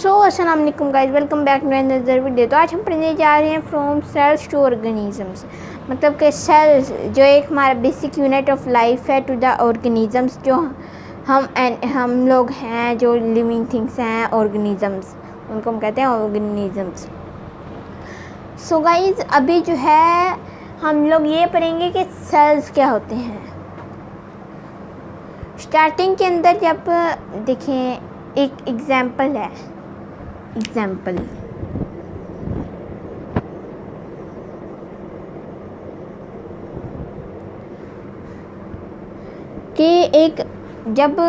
अस्सलाम वालेकुम guys, welcome back to another video. तो आज हम पढ़ने जा रहे हैं फ्रॉम सेल्स टू ऑर्गेनिजम्स, मतलब कि सेल्स जो एक हमारा बेसिक यूनिट ऑफ लाइफ है, टू द ऑर्गेनिजम्स जो हम लोग हैं, जो लिविंग थिंग्स हैं, ऑर्गेनिजम्स, उनको हम कहते हैं ऑर्गेनिजम्स। सो गाइस, अभी जो है हम लोग ये पढ़ेंगे कि सेल्स क्या होते हैं। स्टार्टिंग के अंदर जब देखें, एक एग्जाम्पल है, एग्जाम्पल कि जब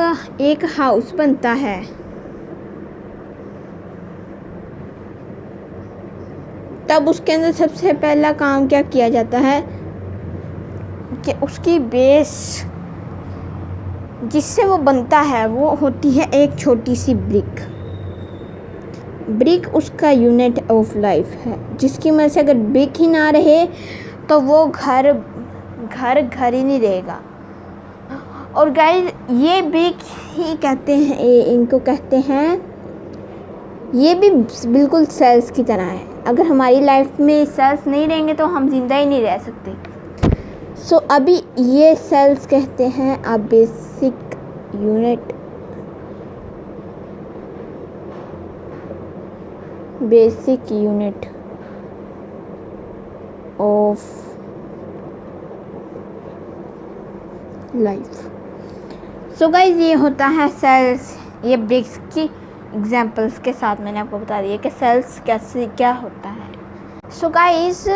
एक हाउस बनता है तब उसके अंदर सबसे पहला काम क्या किया जाता है कि उसकी बेस जिससे वो बनता है वो होती है एक छोटी सी ब्रिक उसका यूनिट ऑफ लाइफ है, जिसकी वजह से अगर ब्रिक ही ना रहे तो वो घर ही नहीं रहेगा। और गाइस, ये ब्रिक ही कहते हैं, इनको कहते हैं, ये भी बिल्कुल सेल्स की तरह है। अगर हमारी लाइफ में सेल्स नहीं रहेंगे तो हम जिंदा ही नहीं रह सकते। सो अभी ये सेल्स कहते हैं a basic unit of life. So guys, ये होता है सेल्स। ये ब्रिक्स की एग्जांपल्स के साथ मैंने आपको बता दिया कि सेल्स कैसे क्या होता है। सो गाइज,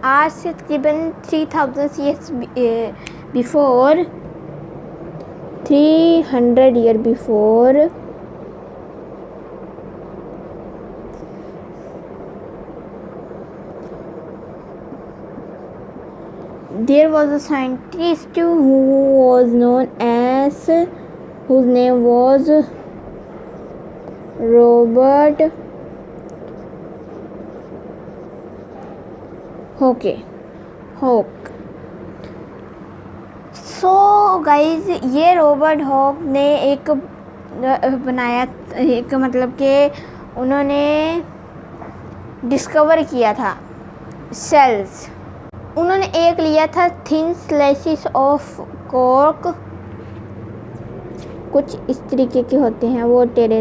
आज से तकरीबन 3000 years before, 300 year before, there was a scientist whose name was Robert Hooke. So guys, ये रॉबर्ट हॉक ने एक बनाया, एक मतलब कि उन्होंने डिस्कवर किया था सेल्स। उन्होंने एक लिया था थिन स्लाइसेस ऑफ कॉर्क, कुछ इस तरीके के होते हैं वो, टेढ़े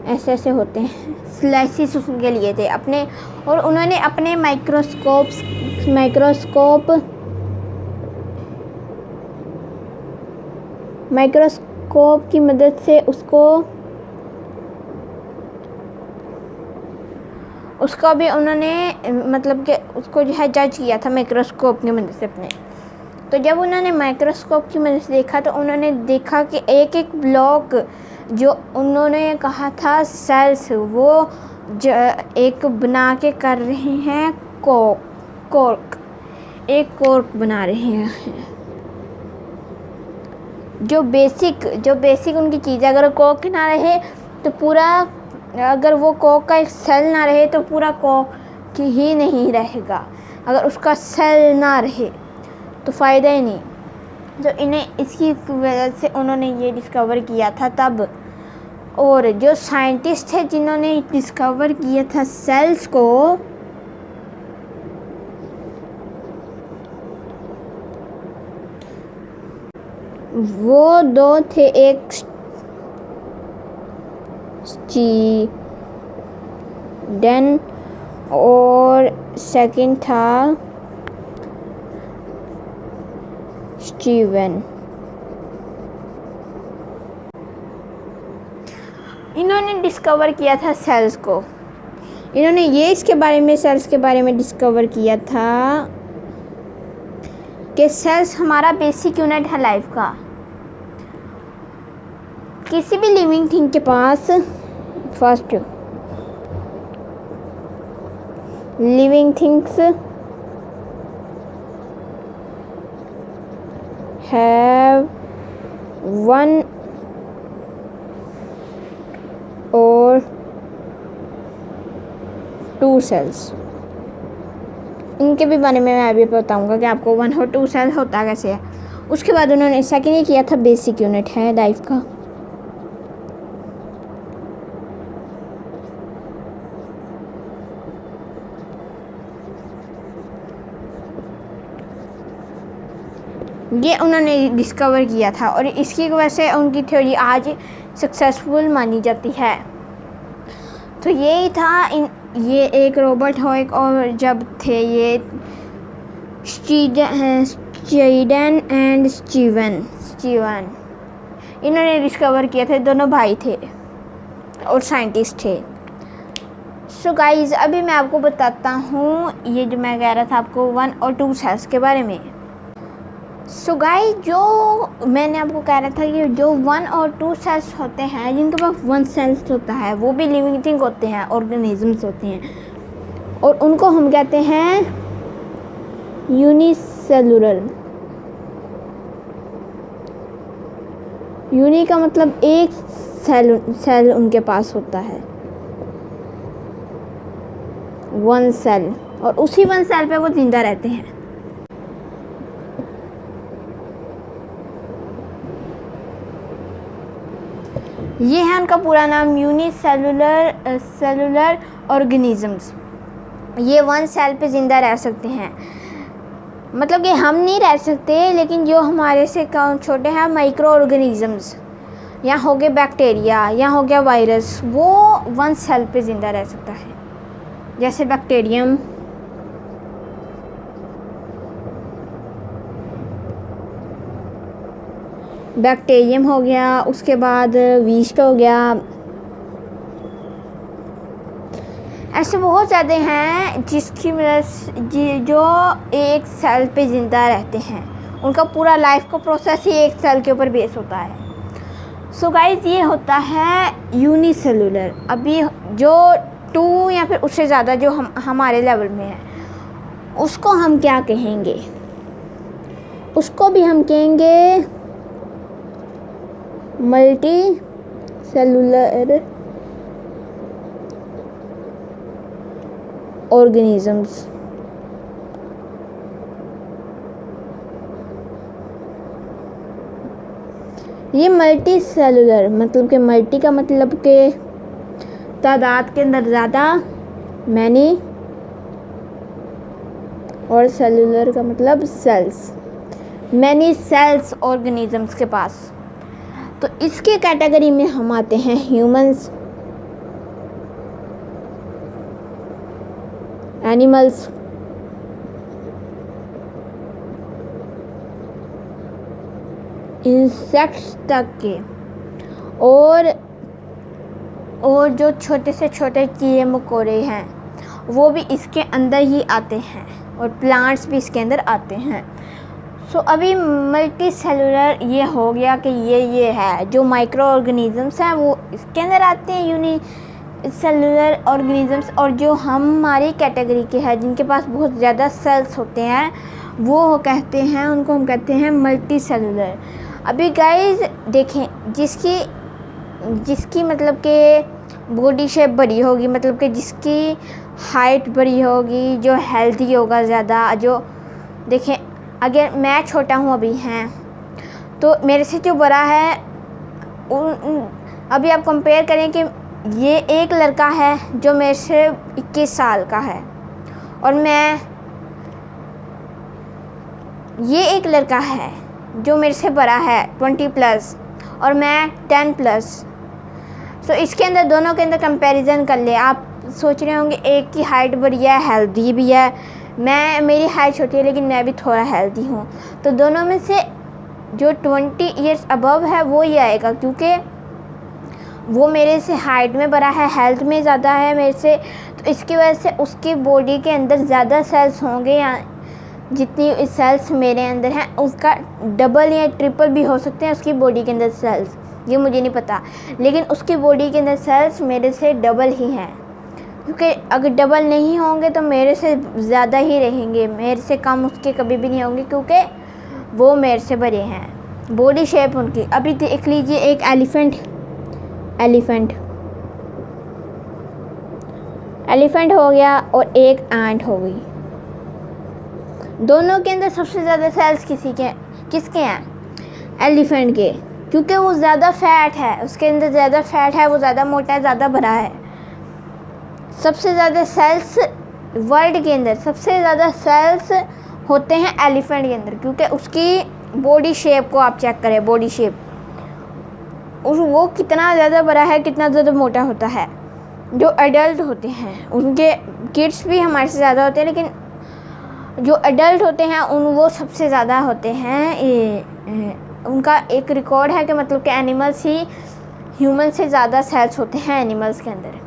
ऐसे होते हैं, स्लाइसेस उनके लिए थे अपने। और उन्होंने अपने माइक्रोस्कोप की मदद से उसका भी उन्होंने मतलब कि उसको जो है जज किया था माइक्रोस्कोप की मदद से अपने। तो जब उन्होंने माइक्रोस्कोप की मदद से देखा तो उन्होंने देखा कि एक एक ब्लॉक जो उन्होंने कहा था सेल्स, वो जो एक बना के कर रहे हैं कॉर्क, एक कॉर्क बना रहे हैं। जो बेसिक उनकी चीज़ है, अगर कॉर्क ना रहे तो पूरा, अगर वो कॉर्क का एक सेल ना रहे तो पूरा कॉर्क ही नहीं रहेगा। अगर उसका सेल ना रहे तो फ़ायदा ही नहीं। तो इन्हें इसकी वजह से उन्होंने ये डिस्कवर किया था तब। और जो साइंटिस्ट थे जिन्होंने डिस्कवर किया था सेल्स को, वो दो थे, एक स्टीडेन और सेकंड था स्टीवन। इन्होंने डिस्कवर किया था सेल्स को। इन्होंने ये सेल्स के बारे में डिस्कवर किया था कि सेल्स हमारा बेसिक यूनिट है लाइफ का। किसी भी लिविंग थिंग के पास first living things have one और टू सेल्स। इनके भी बारे में मैं अभी बताऊंगा कि आपको 1 और 2 सेल होता कैसे है। उसके बाद उन्होंने सेकेंड ये किया था बेसिक यूनिट है लाइफ का। ये उन्होंने डिस्कवर किया था और इसकी वजह से उनकी थ्योरी आज सक्सेसफुल मानी जाती है। तो यही था ये एक रॉबर्ट हॉक और जब थे ये स्टीडन एंड स्टीवन इन्होंने डिस्कवर किए थे। दोनों भाई थे और साइंटिस्ट थे। सो गाइज अभी मैं आपको बताता हूँ ये जो मैं कह रहा था आपको 1 और 2 सेल्स के बारे में। सो गाइज जो मैंने आपको कह रहा था कि जो 1 और 2 सेल्स होते हैं जिनके पास 1 सेल्स होता है वो भी लिविंग थिंग होते हैं, ऑर्गेनिजम्स होते हैं और उनको हम कहते हैं यूनिसेलुलर। यूनि का मतलब एक सेल उनके पास होता है, 1 सेल, और उसी 1 सेल पे वो जिंदा रहते हैं। ये है उनका पूरा नाम यूनिसेलुलर ऑर्गेनिजम्स। ये 1 सेल पे ज़िंदा रह सकते हैं, मतलब कि हम नहीं रह सकते लेकिन जो हमारे से छोटे हैं माइक्रो ऑर्गेनिजम्स, या हो गए बैक्टीरिया या हो गया वायरस, वो 1 सेल पे ज़िंदा रह सकता है। जैसे बैक्टीरियम, हो गया, उसके बाद वीस्ट हो गया। ऐसे बहुत ज़्यादा हैं जिसकी वजह से जो एक सेल पे ज़िंदा रहते हैं, उनका पूरा लाइफ का प्रोसेस ही एक सेल के ऊपर बेस होता है। सो गाइज ये होता है यूनिसेलुलर। अभी जो 2 या फिर उससे ज़्यादा जो हमारे लेवल में है उसको हम क्या कहेंगे? उसको भी हम कहेंगे मल्टी सेलुलर ऑर्गेनिजम्स। ये मल्टी सेलुलर मतलब कि मल्टी का मतलब कि तादाद के अंदर ज़्यादा, मैनी, और सेलुलर का मतलब सेल्स, मैनी सेल्स ऑर्गेनिजम्स के पास। तो इसके कैटेगरी में हम आते हैं ह्यूमंस, एनिमल्स, इंसेक्ट्स तक के, और जो छोटे से छोटे कीड़े मकोड़े हैं वो भी इसके अंदर ही आते हैं, और प्लांट्स भी इसके अंदर आते हैं। सो अभी मल्टी सेलुलर ये हो गया कि ये है जो माइक्रो ऑर्गेनिजम्स हैं वो इसके अंदर आते हैं, यूनि सेलुलर ऑर्गेनिजम्स। और जो हमारी कैटेगरी के हैं जिनके पास बहुत ज़्यादा सेल्स होते हैं वो कहते हैं, उनको हम कहते हैं मल्टी सेलुलर। अभी गाइस देखें, जिसकी मतलब कि बॉडी शेप बड़ी होगी, मतलब कि जिसकी हाइट बड़ी होगी, जो हेल्दी होगा ज़्यादा, जो देखें अगर मैं छोटा हूँ अभी हैं तो मेरे से जो बड़ा है अभी आप कंपेयर करें कि ये एक लड़का है जो मेरे से 21 साल का है, और ये एक लड़का है जो मेरे से बड़ा है 20+, और मैं 10+। सो इसके अंदर दोनों के अंदर कंपैरिजन कर ले। आप सोच रहे होंगे एक की हाइट बड़ी है, हेल्दी भी है, मेरी हाइट छोटी है लेकिन मैं भी थोड़ा हेल्दी हूँ, तो दोनों में से जो 20 ईयर्स अबव है वो ही आएगा, क्योंकि वो मेरे से हाइट में बड़ा है, हेल्थ में ज़्यादा है मेरे से, तो इसकी वजह से उसकी बॉडी के अंदर ज़्यादा सेल्स होंगे, या जितनी सेल्स मेरे अंदर हैं उसका डबल या ट्रिपल भी हो सकते हैं उसकी बॉडी के अंदर सेल्स, ये मुझे नहीं पता, लेकिन उसकी बॉडी के अंदर सेल्स मेरे से डबल ही हैं। क्योंकि अगर डबल नहीं होंगे तो मेरे से ज़्यादा ही रहेंगे, मेरे से कम उसके कभी भी नहीं होंगे, क्योंकि वो मेरे से बड़े हैं बॉडी शेप उनकी। अभी देख लीजिए एक एलिफेंट हो गया और एक एंट हो गई। दोनों के अंदर सबसे ज़्यादा सेल्स किसके हैं? एलिफेंट के, क्योंकि वो ज़्यादा फैट है, उसके अंदर ज़्यादा फैट है, वो ज़्यादा मोटा है, ज़्यादा बड़ा है। सबसे ज़्यादा सेल्स वर्ल्ड के अंदर सबसे ज़्यादा सेल्स होते हैं एलिफेंट के अंदर, क्योंकि उसकी बॉडी शेप को आप चेक करें, बॉडी शेप वो कितना ज़्यादा बड़ा है, कितना ज़्यादा मोटा होता है। जो एडल्ट होते हैं उनके किड्स भी हमारे से ज़्यादा होते हैं, लेकिन जो एडल्ट होते हैं वो सबसे ज़्यादा होते हैं। उनका एक रिकॉर्ड है कि मतलब कि एनिमल्स ही ह्यूमन से ज़्यादा सेल्स होते हैं एनिमल्स के अंदर।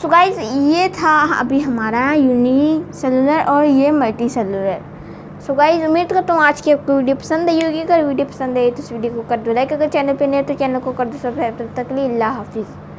सो गाइस, ये था अभी हमारा यूनिसेलुलर और ये मल्टी सेलुलर। सो गाइस, उम्मीद करता हूँ आज की आपको वीडियो पसंद आई होगी। अगर वीडियो पसंद आई तो इस वीडियो को कर दो लाइक, अगर चैनल पे नए तो चैनल को कर दो सब्सक्राइब। तब तक के लिए अल्लाह हाफिज़।